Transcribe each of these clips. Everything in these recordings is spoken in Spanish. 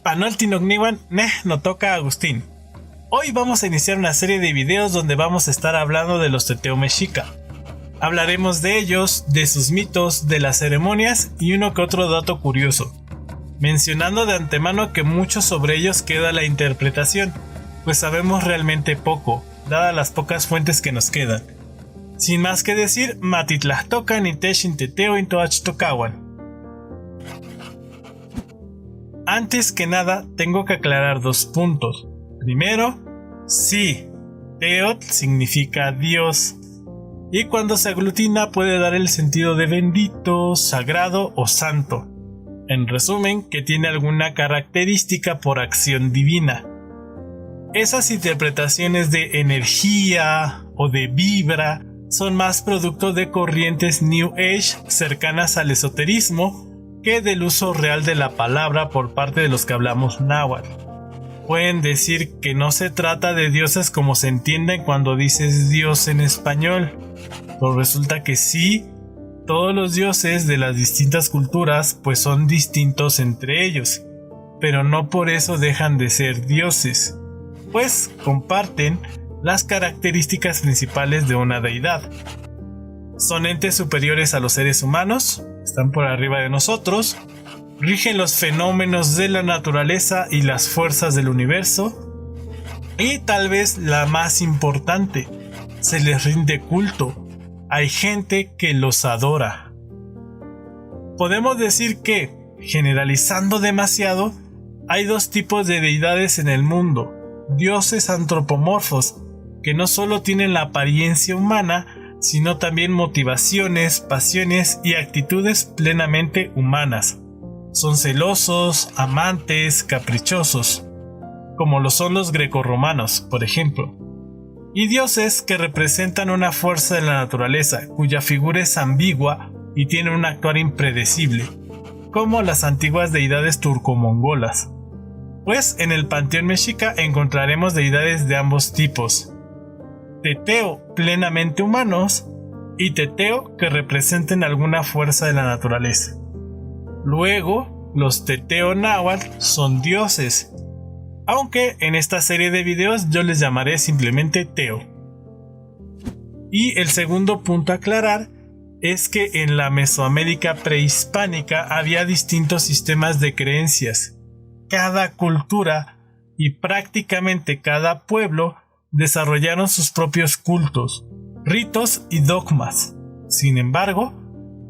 Panoltinogniwan no toca Agustín. Hoy vamos a iniciar una serie de videos donde vamos a estar hablando de los teteo mexica. Hablaremos de ellos, de sus mitos, de las ceremonias y uno que otro dato curioso, mencionando de antemano que mucho sobre ellos queda la interpretación, pues sabemos realmente poco, dadas las pocas fuentes que nos quedan. Sin más que decir, Matitlahtocan y Techin teteo intoachtocawan. Antes que nada, tengo que aclarar dos puntos. Primero, sí, Teot significa Dios, y cuando se aglutina puede dar el sentido de bendito, sagrado o santo. En resumen, que tiene alguna característica por acción divina. Esas interpretaciones de energía o de vibra son más producto de corrientes New Age cercanas al esoterismo que del uso real de la palabra por parte de los que hablamos náhuatl. Pueden decir que no se trata de dioses como se entiende cuando dices Dios en español, pero resulta que sí, todos los dioses de las distintas culturas pues son distintos entre ellos, pero no por eso dejan de ser dioses, pues comparten las características principales de una deidad. Son entes superiores a los seres humanos, están por arriba de nosotros, rigen los fenómenos de la naturaleza y las fuerzas del universo, y tal vez la más importante, se les rinde culto. Hay gente que los adora. Podemos decir que, generalizando demasiado, hay dos tipos de deidades en el mundo: dioses antropomorfos, que no solo tienen la apariencia humana, sino también motivaciones, pasiones y actitudes plenamente humanas. Son celosos, amantes, caprichosos, como lo son los grecorromanos, por ejemplo. Y dioses que representan una fuerza de la naturaleza, cuya figura es ambigua y tiene un actuar impredecible, como las antiguas deidades turcomongolas. Pues en el panteón mexica encontraremos deidades de ambos tipos: teteo plenamente humanos y teteo que representen alguna fuerza de la naturaleza. Luego, los teteo náhuatl son dioses, aunque en esta serie de videos yo les llamaré simplemente teo. Y el segundo punto a aclarar es que en la Mesoamérica prehispánica había distintos sistemas de creencias. Cada cultura y prácticamente cada pueblo desarrollaron sus propios cultos, ritos y dogmas. Sin embargo,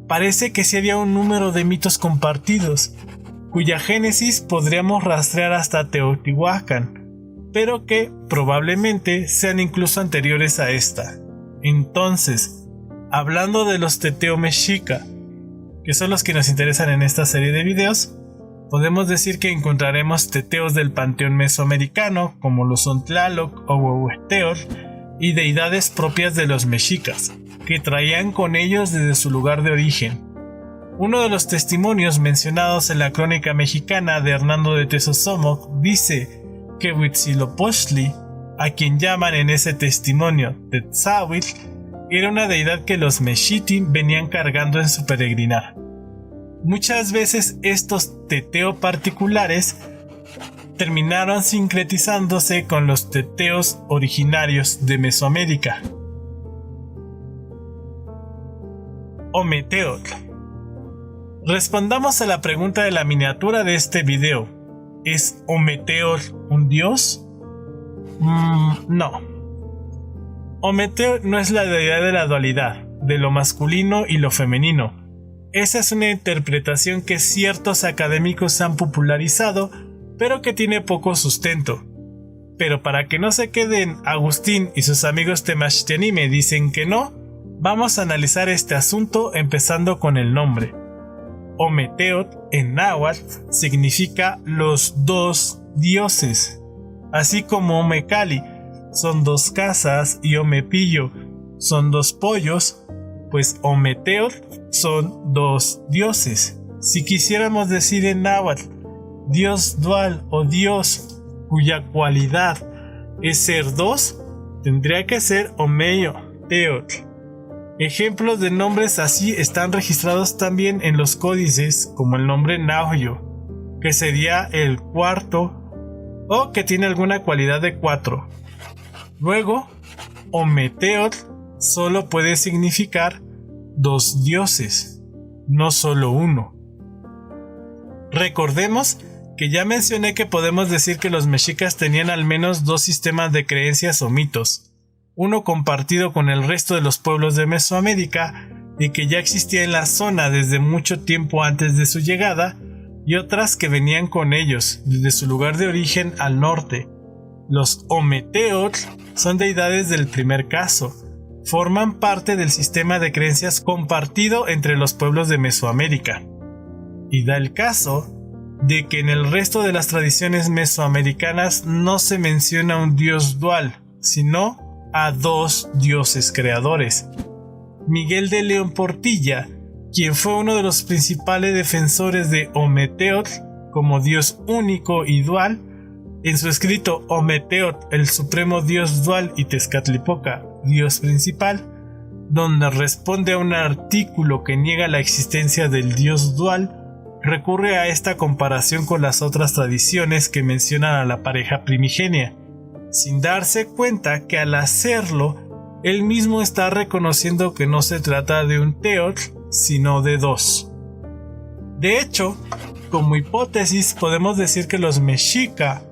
parece que sí había un número de mitos compartidos, cuya génesis podríamos rastrear hasta Teotihuacán, pero que probablemente sean incluso anteriores a esta. Entonces, hablando de los teteo mexica, que son los que nos interesan en esta serie de videos, podemos decir que encontraremos teteos del panteón mesoamericano, como lo son Tlaloc o Huehueteotl, y deidades propias de los mexicas, que traían con ellos desde su lugar de origen. Uno de los testimonios mencionados en la crónica mexicana de Hernando de Tezosomoc dice que Huitzilopochtli, a quien llaman en ese testimonio Tetzahuitl, era una deidad que los mexitin venían cargando en su peregrinar. Muchas veces estos teteo particulares terminaron sincretizándose con los teteos originarios de Mesoamérica. Ometeotl. Respondamos a la pregunta de la miniatura de este video. ¿Es Ometeotl un dios? No. Ometeotl no es la deidad de la dualidad, de lo masculino y lo femenino. Esa es una interpretación que ciertos académicos han popularizado, pero que tiene poco sustento. Pero para que no se queden Agustín y sus amigos Temachtianime dicen que no, vamos a analizar este asunto empezando con el nombre. Ometeotl en náhuatl significa los dos dioses, así como Omecali son dos casas y Omepillo son dos pollos, pues Ometeotl son dos dioses. Si quisiéramos decir en náhuatl Dios dual o Dios cuya cualidad es ser dos, tendría que ser Omeyo Teotl. Ejemplos de nombres así están registrados también en los códices, como el nombre Naoyo, que sería el cuarto o que tiene alguna cualidad de 4. Luego, Ometeotl solo puede significar 2 dioses, no solo uno. Recordemos que ya mencioné que podemos decir que los mexicas tenían al menos 2 sistemas de creencias o mitos, uno compartido con el resto de los pueblos de Mesoamérica y que ya existía en la zona desde mucho tiempo antes de su llegada, y otras que venían con ellos desde su lugar de origen al norte. Los Ometeotl son deidades del primer caso, forman parte del sistema de creencias compartido entre los pueblos de Mesoamérica. Y da el caso de que en el resto de las tradiciones mesoamericanas no se menciona un dios dual, sino a 2 dioses creadores. Miguel de León Portilla, quien fue uno de los principales defensores de Ometeotl como dios único y dual, en su escrito Ometeotl, el supremo dios dual, y Tezcatlipoca, dios principal, donde responde a un artículo que niega la existencia del dios dual, recurre a esta comparación con las otras tradiciones que mencionan a la pareja primigenia, sin darse cuenta que al hacerlo, él mismo está reconociendo que no se trata de un teotl, sino de 2. De hecho, como hipótesis podemos decir que los mexica,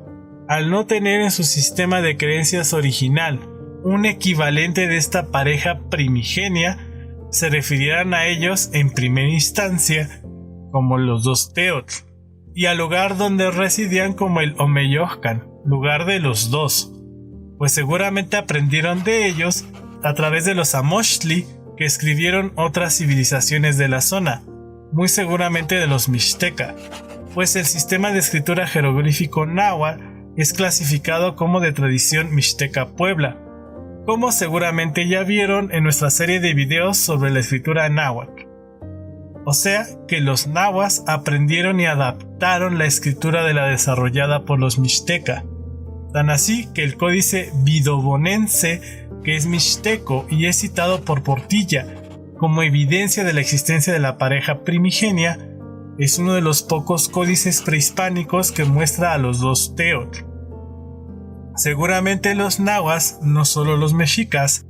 al no tener en su sistema de creencias original un equivalente de esta pareja primigenia, se referirán a ellos en primera instancia como los 2 teotl, y al lugar donde residían como el Omeyohcan, lugar de los 2, pues seguramente aprendieron de ellos a través de los Amoxtli que escribieron otras civilizaciones de la zona, muy seguramente de los Mixteca, pues el sistema de escritura jeroglífico náhuatl es clasificado como de tradición Mixteca Puebla, como seguramente ya vieron en nuestra serie de videos sobre la escritura náhuatl. O sea que los nahuas aprendieron y adaptaron la escritura de la desarrollada por los Mixteca, tan así que el códice vidobonense, que es mixteco y es citado por Portilla como evidencia de la existencia de la pareja primigenia, es uno de los pocos códices prehispánicos que muestra a los 2 teotl. Seguramente los nahuas, no solo los mexicas,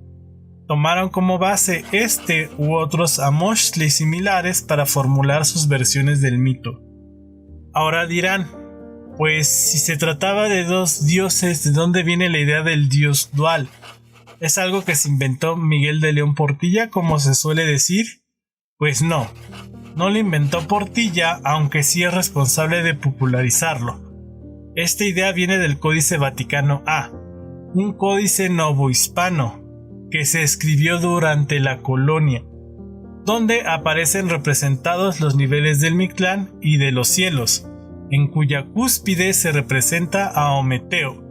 tomaron como base este u otros amoxtli similares para formular sus versiones del mito. Ahora dirán, pues si se trataba de 2 dioses, ¿de dónde viene la idea del dios dual? ¿Es algo que se inventó Miguel de León Portilla, como se suele decir? Pues no lo inventó Portilla, aunque sí es responsable de popularizarlo. Esta idea viene del Códice Vaticano A, un códice novohispano que se escribió durante la colonia, donde aparecen representados los niveles del Mictlán y de los cielos, en cuya cúspide se representa a Ometeo.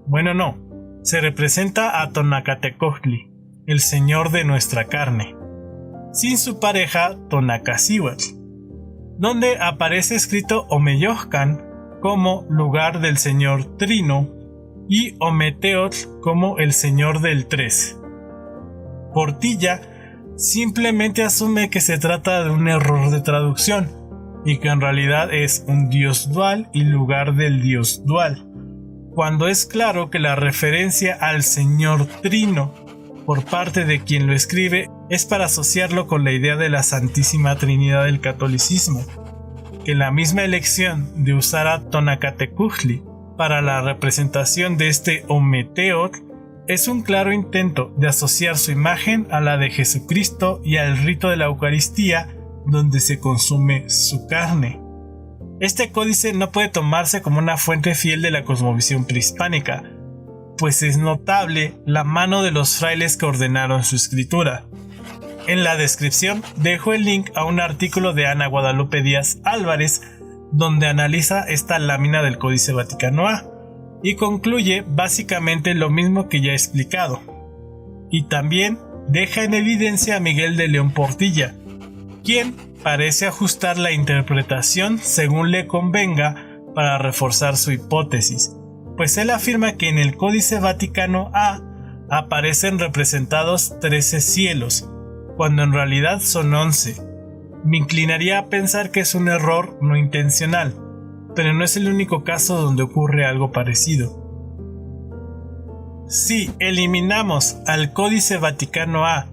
Bueno, no, se representa a Tonacatecojli, el señor de nuestra carne, sin su pareja Tonacacihuatl, donde aparece escrito Omeyohcan como lugar del señor Trino y Ometeotl como el señor del 3. Portilla simplemente asume que se trata de un error de traducción y que en realidad es un dios dual y lugar del dios dual, cuando es claro que la referencia al señor Trino por parte de quien lo escribe es para asociarlo con la idea de la Santísima Trinidad del catolicismo, que la misma elección de usar a Tonacatecujli para la representación de este Ometeotl es un claro intento de asociar su imagen a la de Jesucristo y al rito de la Eucaristía, donde se consume su carne. Este códice no puede tomarse como una fuente fiel de la cosmovisión prehispánica, pues es notable la mano de los frailes que ordenaron su escritura. En la descripción dejo el link a un artículo de Ana Guadalupe Díaz Álvarez, donde analiza esta lámina del Códice Vaticano A, y concluye básicamente lo mismo que ya he explicado. Y también deja en evidencia a Miguel de León Portilla, quien parece ajustar la interpretación según le convenga para reforzar su hipótesis, pues él afirma que en el Códice Vaticano A aparecen representados 13 cielos, cuando en realidad son 11. Me inclinaría a pensar que es un error no intencional, pero no es el único caso donde ocurre algo parecido. Si eliminamos al Códice Vaticano A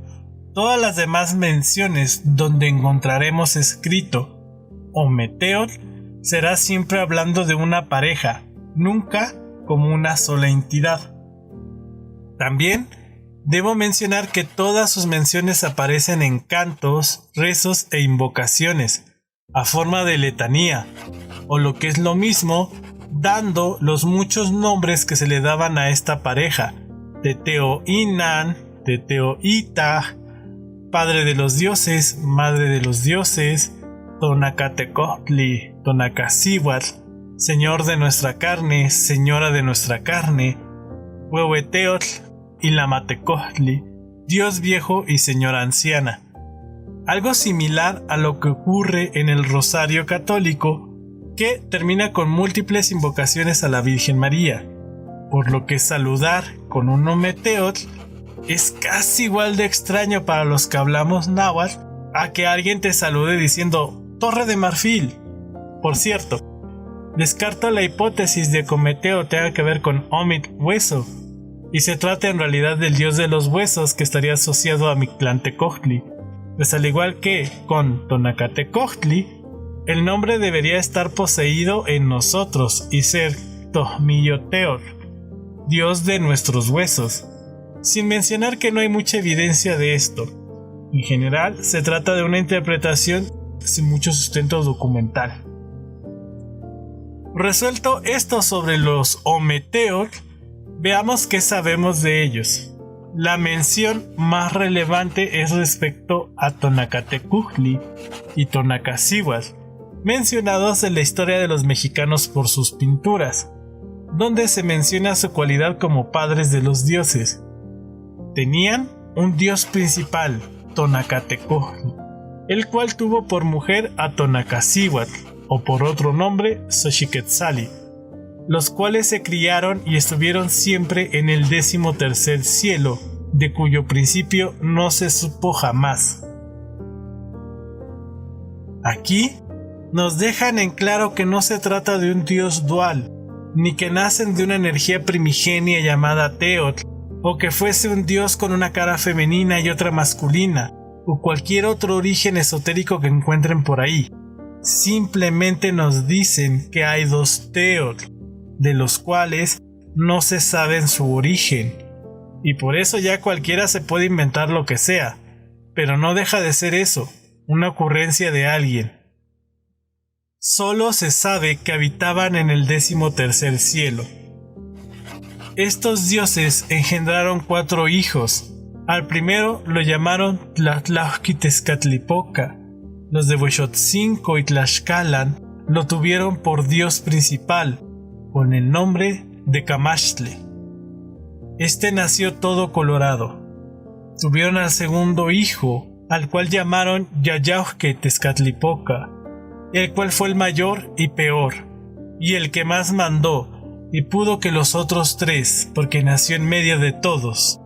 todas las demás menciones donde encontraremos escrito Ometeotl, será siempre hablando de una pareja, nunca como una sola entidad. También debo mencionar que todas sus menciones aparecen en cantos, rezos e invocaciones, a forma de letanía, o lo que es lo mismo, dando los muchos nombres que se le daban a esta pareja: Teteo-Inan, Teteo-Itah, Padre de los Dioses, Madre de los Dioses, Tonacatecotli, Tonacasíhuatl, Señor de nuestra carne, Señora de nuestra carne, Huehueteotl y Lamatecotli, Dios viejo y Señora anciana. Algo similar a lo que ocurre en el Rosario Católico, que termina con múltiples invocaciones a la Virgen María, por lo que saludar con un Ometeotl es casi igual de extraño para los que hablamos náhuatl a que alguien te salude diciendo Torre de Marfil. Por cierto, descarto la hipótesis de que Ometeo tenga que ver con Omit, hueso, y se trata en realidad del dios de los huesos que estaría asociado a Mictlantecoctli, pues al igual que con Tonacatecoctli, el nombre debería estar poseído en nosotros y ser Tohmilloteotl, dios de nuestros huesos, sin mencionar que no hay mucha evidencia de esto. En general, se trata de una interpretación sin mucho sustento documental. Resuelto esto sobre los Ometeotl, veamos qué sabemos de ellos. La mención más relevante es respecto a Tonacatecutli y Tonacasíhuatl, mencionados en la historia de los mexicanos por sus pinturas, donde se menciona su cualidad como padres de los dioses. Tenían un dios principal, Tonacatecutli, el cual tuvo por mujer a Tonacasíhuatl, o por otro nombre, Xochiquetzali, los cuales se criaron y estuvieron siempre en el 13º cielo, de cuyo principio no se supo jamás. Aquí nos dejan en claro que no se trata de un dios dual, ni que nacen de una energía primigenia llamada Teotl, o que fuese un dios con una cara femenina y otra masculina, o cualquier otro origen esotérico que encuentren por ahí. Simplemente nos dicen que hay dos Teotl, de los cuales no se sabe su origen, y por eso ya cualquiera se puede inventar lo que sea, pero no deja de ser eso, una ocurrencia de alguien. Solo se sabe que habitaban en el 13º cielo. Estos dioses engendraron 4 hijos. Al primero lo llamaron Tlatlauhquitezcatlipoca. Los de Huexotzinco y Tlaxcalan lo tuvieron por dios principal, con el nombre de Camaxtle. Este nació todo colorado. Tuvieron al segundo hijo, al cual llamaron Yayauhquetezcatlipoca, el cual fue el mayor y peor, y el que más mandó, y pudo que los otros 3, porque nació en medio de todos.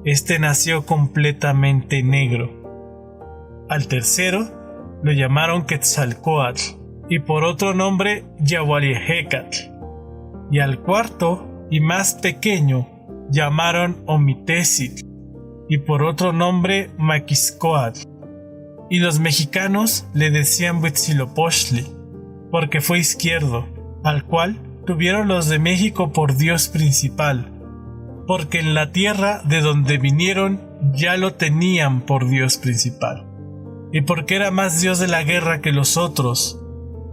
Este nació completamente negro. Al tercero lo llamaron Quetzalcóatl, y por otro nombre Yahualiehecatl. Y al cuarto y más pequeño llamaron Omitezitl, y por otro nombre Maquiscoatl. Y los mexicanos le decían Huitzilopochtli, porque fue izquierdo, al cual tuvieron los de México por dios principal, porque en la tierra de donde vinieron ya lo tenían por dios principal, y porque era más dios de la guerra que los otros.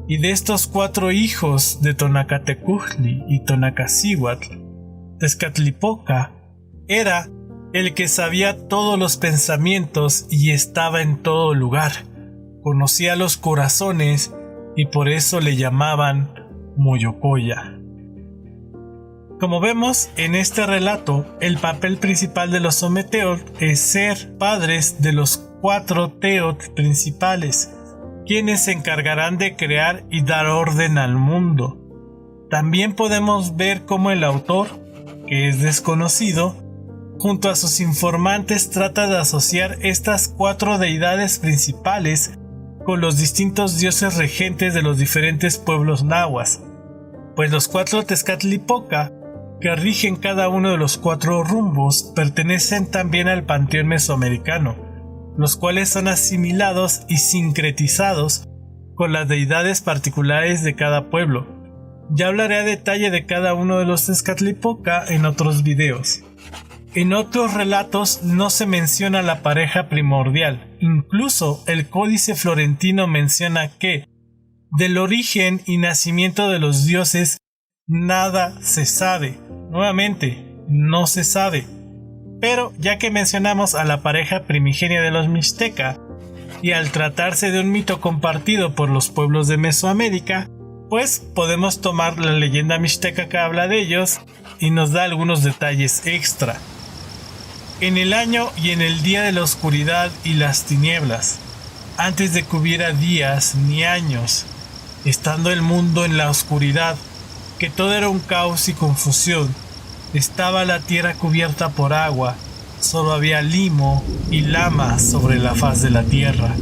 Y de estos 4 hijos de Tonacatecutli y Tonacasíhuatl, Tezcatlipoca era el que sabía todos los pensamientos y estaba en todo lugar, conocía los corazones y por eso le llamaban Moyocoya. Como vemos en este relato, el papel principal de los Ometeotl es ser padres de los 4 Teotl principales, quienes se encargarán de crear y dar orden al mundo. También podemos ver cómo el autor, que es desconocido, junto a sus informantes trata de asociar estas 4 deidades principales con los distintos dioses regentes de los diferentes pueblos nahuas, pues los 4 Tezcatlipoca, que rigen cada uno de los 4 rumbos, pertenecen también al panteón mesoamericano, los cuales son asimilados y sincretizados con las deidades particulares de cada pueblo. Ya hablaré a detalle de cada uno de los Tezcatlipoca en otros videos. En otros relatos no se menciona la pareja primordial. Incluso el Códice Florentino menciona que del origen y nacimiento de los dioses nada se sabe. Nuevamente, no se sabe. Pero ya que mencionamos a la pareja primigenia de los Mixteca, y al tratarse de un mito compartido por los pueblos de Mesoamérica, pues podemos tomar la leyenda mixteca que habla de ellos y nos da algunos detalles extra. En el año y en el día de la oscuridad y las tinieblas, antes de que hubiera días ni años, estando el mundo en la oscuridad, que todo era un caos y confusión, estaba la tierra cubierta por agua, solo había limo y lama sobre la faz de la tierra.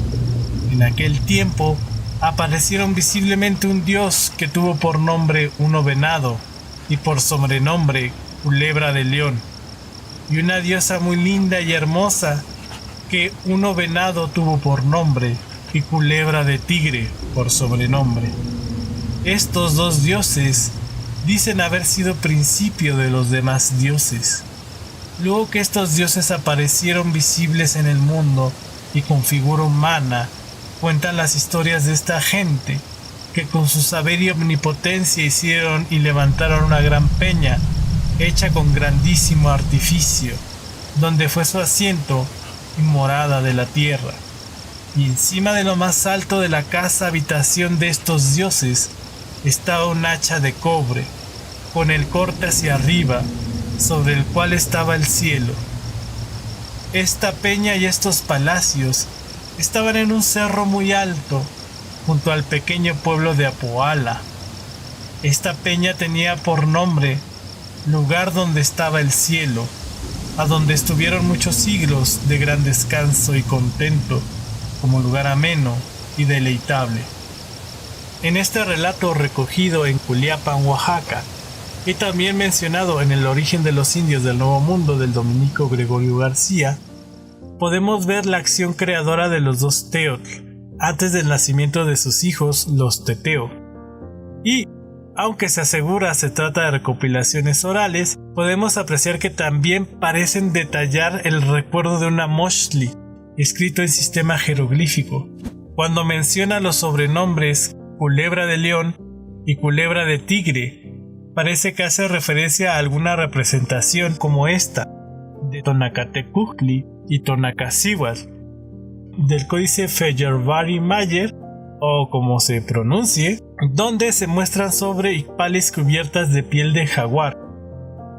En aquel tiempo aparecieron visiblemente un dios que tuvo por nombre Uno Venado y por sobrenombre Culebra de León, y una diosa muy linda y hermosa que Uno Venado tuvo por nombre y Culebra de Tigre por sobrenombre. Estos 2 dioses dicen haber sido principio de los demás dioses. Luego que estos dioses aparecieron visibles en el mundo y con figura humana, cuentan las historias de esta gente que con su saber y omnipotencia hicieron y levantaron una gran peña hecha con grandísimo artificio, donde fue su asiento y morada de la tierra. Y encima de lo más alto de la casa habitación de estos dioses estaba un hacha de cobre, con el corte hacia arriba, sobre el cual estaba el cielo. Esta peña y estos palacios estaban en un cerro muy alto, junto al pequeño pueblo de Apoala. Esta peña tenía por nombre lugar donde estaba el cielo, a donde estuvieron muchos siglos de gran descanso y contento, como lugar ameno y deleitable. En este relato recogido en Culiapan, Oaxaca, y también mencionado en El origen de los indios del Nuevo Mundo del dominico Gregorio García, podemos ver la acción creadora de los 2 Teotl, antes del nacimiento de sus hijos, los Teteo. Y, aunque se asegura se trata de recopilaciones orales, podemos apreciar que también parecen detallar el recuerdo de una Moshli, escrito en sistema jeroglífico, cuando menciona los sobrenombres Culebra de León y Culebra de Tigre. Parece que hace referencia a alguna representación como esta de Tonacatecujli y Tonacacihuatl del códice Feyerabadi-Mayer, o como se pronuncie, donde se muestran sobre iqpales cubiertas de piel de jaguar,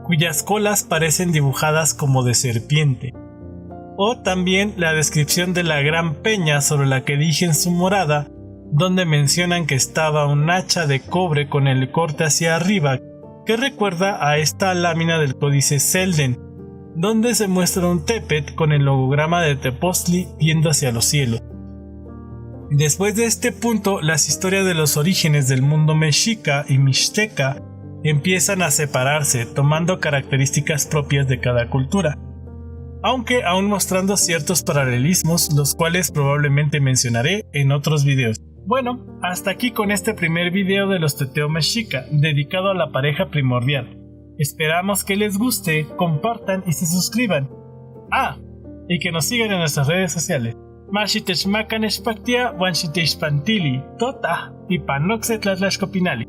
cuyas colas parecen dibujadas como de serpiente, o también la descripción de la gran peña sobre la que dirigen su morada, donde mencionan que estaba un hacha de cobre con el corte hacia arriba, que recuerda a esta lámina del códice Selden, donde se muestra un tepet con el logograma de Tepoztli viendo hacia los cielos. Después de este punto, las historias de los orígenes del mundo mexica y mixteca empiezan a separarse, tomando características propias de cada cultura, aunque aún mostrando ciertos paralelismos, los cuales probablemente mencionaré en otros videos. Bueno, hasta aquí con este primer video de los Teteo Mexica, dedicado a la pareja primordial. Esperamos que les guste, compartan y se suscriban. Y que nos sigan en nuestras redes sociales. Mashitechmacan Espactia, Wanshitechpantili, Tota, y Panoxetlatlashcopinali.